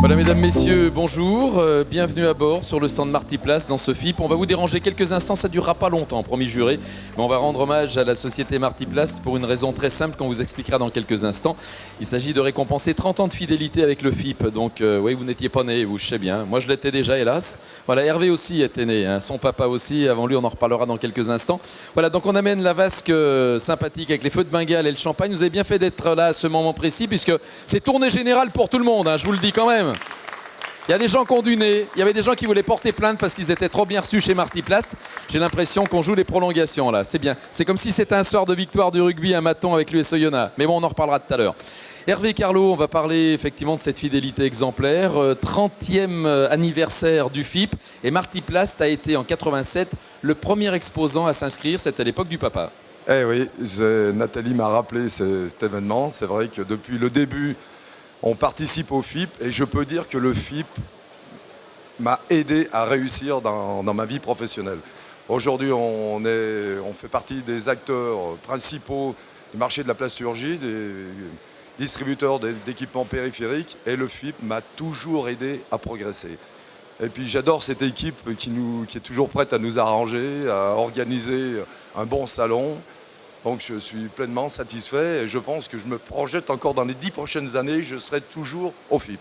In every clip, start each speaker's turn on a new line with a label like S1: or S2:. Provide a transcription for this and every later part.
S1: Voilà, mesdames, messieurs, bonjour. Bienvenue à bord sur le stand Martiplace dans ce FIP. On va vous déranger quelques instants, ça ne durera pas longtemps, promis juré. Mais on va rendre hommage à la société Martiplace pour une raison très simple qu'on vous expliquera dans quelques instants. Il s'agit de récompenser 30 ans de fidélité avec le FIP. Donc, oui, vous n'étiez pas né, vous, je sais bien. Moi, je l'étais déjà, hélas. Voilà, Hervé aussi était né, hein. Son papa aussi. Avant lui, on en reparlera dans quelques instants. Voilà, donc on amène la vasque sympathique avec les feux de Bengale et le champagne. Vous avez bien fait d'être là à ce moment précis, puisque c'est tournée générale pour tout le monde, hein, je vous le dis quand même. Il y a des gens qui ont du nez, il y avait des gens qui voulaient porter plainte parce qu'ils étaient trop bien reçus chez Martiplace. J'ai l'impression qu'on joue les prolongations là, c'est bien. C'est comme si c'était un soir de victoire du rugby à Maton avec l'US Oyonnax. Mais bon, on en reparlera tout à l'heure. Hervé Carlo, on va parler effectivement de cette fidélité exemplaire. 30e anniversaire du FIP. Et Martiplace a été en 87 le premier exposant à s'inscrire. C'était à l'époque du papa.
S2: Eh oui, Nathalie m'a rappelé cet événement. C'est vrai que depuis le début, on participe au FIP et je peux dire que le FIP m'a aidé à réussir dans ma vie professionnelle. Aujourd'hui, on fait partie des acteurs principaux du marché de la plasturgie, des distributeurs d'équipements périphériques et le FIP m'a toujours aidé à progresser. Et puis j'adore cette équipe qui est toujours prête à nous arranger, à organiser un bon salon. Donc je suis pleinement satisfait et je pense que je me projette encore dans les 10 prochaines années, je serai toujours au FIP.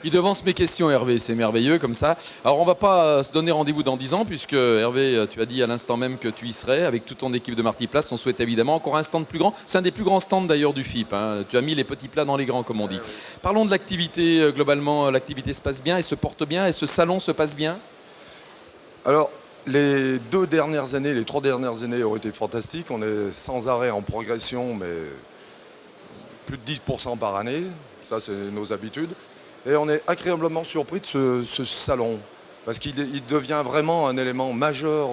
S1: Il devance mes questions, Hervé, c'est merveilleux comme ça. Alors on ne va pas se donner rendez-vous dans 10 ans puisque Hervé, tu as dit à l'instant même que tu y serais avec toute ton équipe de Martiplace. On souhaite évidemment encore un stand plus grand. C'est un des plus grands stands d'ailleurs du FIP, hein. Tu as mis les petits plats dans les grands comme on dit. Parlons de l'activité, globalement l'activité se passe bien et se porte bien et ce salon se passe bien.
S2: Alors les 3 dernières années ont été fantastiques. On est sans arrêt en progression, mais plus de 10% par année. Ça, c'est nos habitudes. Et on est agréablement surpris de ce salon, parce qu'il devient vraiment un élément majeur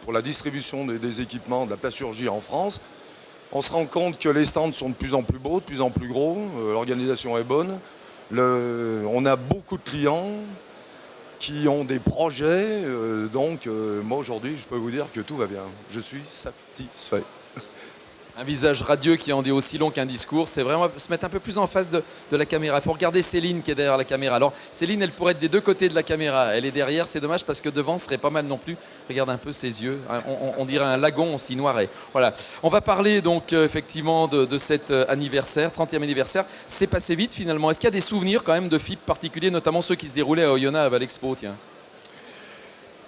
S2: pour la distribution des équipements de la plasturgie en France. On se rend compte que les stands sont de plus en plus beaux, de plus en plus gros, l'organisation est bonne. On a beaucoup de clients qui ont des projets, moi aujourd'hui je peux vous dire que tout va bien. Je suis satisfait.
S1: Un visage radieux qui en dit aussi long qu'un discours. C'est vraiment se mettre un peu plus en face de la caméra. Il faut regarder Céline qui est derrière la caméra. Alors Céline, elle pourrait être des deux côtés de la caméra. Elle est derrière, c'est dommage parce que devant, ce serait pas mal non plus. Regarde un peu ses yeux. On dirait un lagon aussi noiret. Voilà. On va parler donc effectivement de cet anniversaire, 30e anniversaire. C'est passé vite finalement. Est-ce qu'il y a des souvenirs quand même de FIP particuliers, notamment ceux qui se déroulaient à Oyonnax à Valexpo, tiens?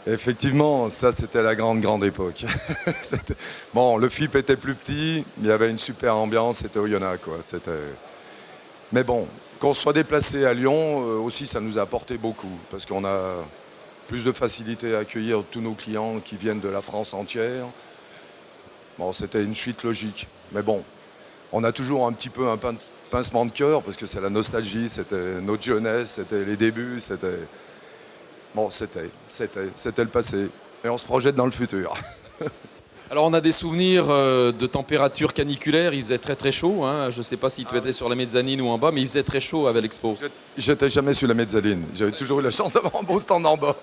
S2: Effectivement, ça c'était la grande époque. Bon, le FIP était plus petit, il y avait une super ambiance, c'était Oyonnax, quoi. Mais bon, qu'on soit déplacé à Lyon, aussi ça nous a apporté beaucoup, parce qu'on a plus de facilité à accueillir tous nos clients qui viennent de la France entière. Bon, c'était une suite logique. Mais bon, on a toujours un petit peu un pincement de cœur, parce que c'est la nostalgie, c'était notre jeunesse, c'était les débuts, c'était... Bon, c'était le passé. Et on se projette dans le futur.
S1: Alors on a des souvenirs de température caniculaire, il faisait très très chaud, hein. Je ne sais pas si tu étais sur la mezzanine ou en bas, mais il faisait très chaud avec l'Expo.
S2: J'étais jamais sur la mezzanine, j'avais toujours eu la chance d'avoir un beau stand en bas.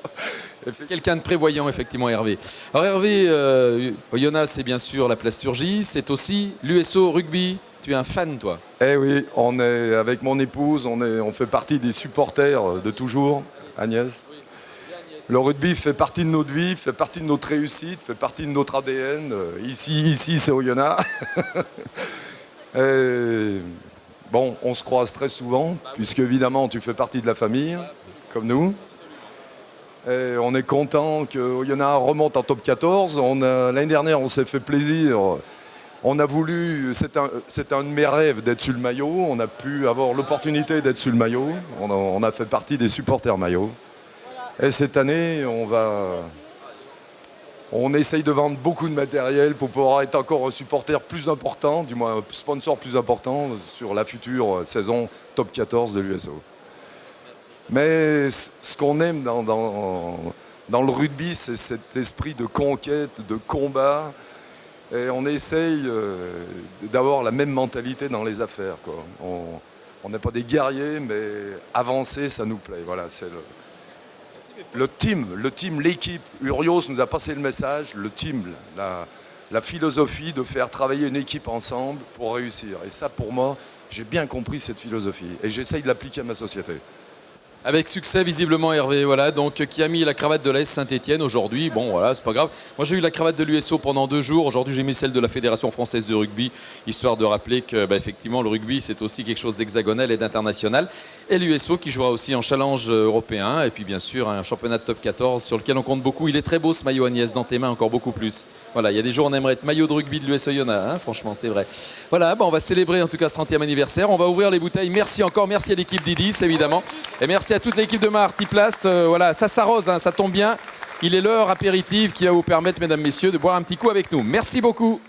S1: Quelqu'un de prévoyant effectivement, Hervé. Alors Hervé, Oyonnax c'est bien sûr la plasturgie, c'est aussi l'USO rugby, tu es un fan toi?
S2: Eh oui, on est avec mon épouse, on fait partie des supporters de toujours, Agnès. Oui. Le rugby fait partie de notre vie, fait partie de notre réussite, fait partie de notre ADN. Ici c'est Oyonnax. Bon, on se croise très souvent, puisque évidemment tu fais partie de la famille, comme nous. Et on est content que Oyonnax remonte en top 14. L'année dernière, on s'est fait plaisir. On a voulu, c'est un de mes rêves d'être sur le maillot. On a pu avoir l'opportunité d'être sur le maillot. On a fait partie des supporters maillot. Et cette année, on essaye de vendre beaucoup de matériel pour pouvoir être encore un supporter plus important, du moins un sponsor plus important sur la future saison top 14 de l'USO. Mais ce qu'on aime dans le rugby, c'est cet esprit de conquête, de combat. Et on essaye d'avoir la même mentalité dans les affaires, quoi. On n'est pas des guerriers, mais avancer, ça nous plaît. Voilà, c'est le team, l'équipe. Urios nous a passé le message, le team, la philosophie de faire travailler une équipe ensemble pour réussir. Et ça, pour moi, j'ai bien compris cette philosophie et j'essaye de l'appliquer à ma société.
S1: Avec succès, visiblement, Hervé, voilà, donc qui a mis la cravate de l'AS Saint-Etienne aujourd'hui. Bon, voilà, c'est pas grave. Moi, j'ai eu la cravate de l'USO pendant 2 jours. Aujourd'hui, j'ai mis celle de la Fédération française de rugby, histoire de rappeler que, effectivement, le rugby, c'est aussi quelque chose d'hexagonal et d'international. Et l'USO qui jouera aussi en challenge européen. Et puis, bien sûr, un championnat de top 14 sur lequel on compte beaucoup. Il est très beau, ce maillot, Agnès, dans tes mains, encore beaucoup plus. Voilà, il y a des jours, on aimerait être maillot de rugby de l'USO Yona, hein, franchement, c'est vrai. Voilà, on va célébrer en tout cas ce 30e anniversaire. On va ouvrir les bouteilles. Merci encore, merci à l'équipe d'Idis, évidemment. Et merci à toute l'équipe de Martiplast. Voilà, ça s'arrose, hein, ça tombe bien. Il est l'heure apéritive qui va vous permettre, mesdames, messieurs, de boire un petit coup avec nous. Merci beaucoup.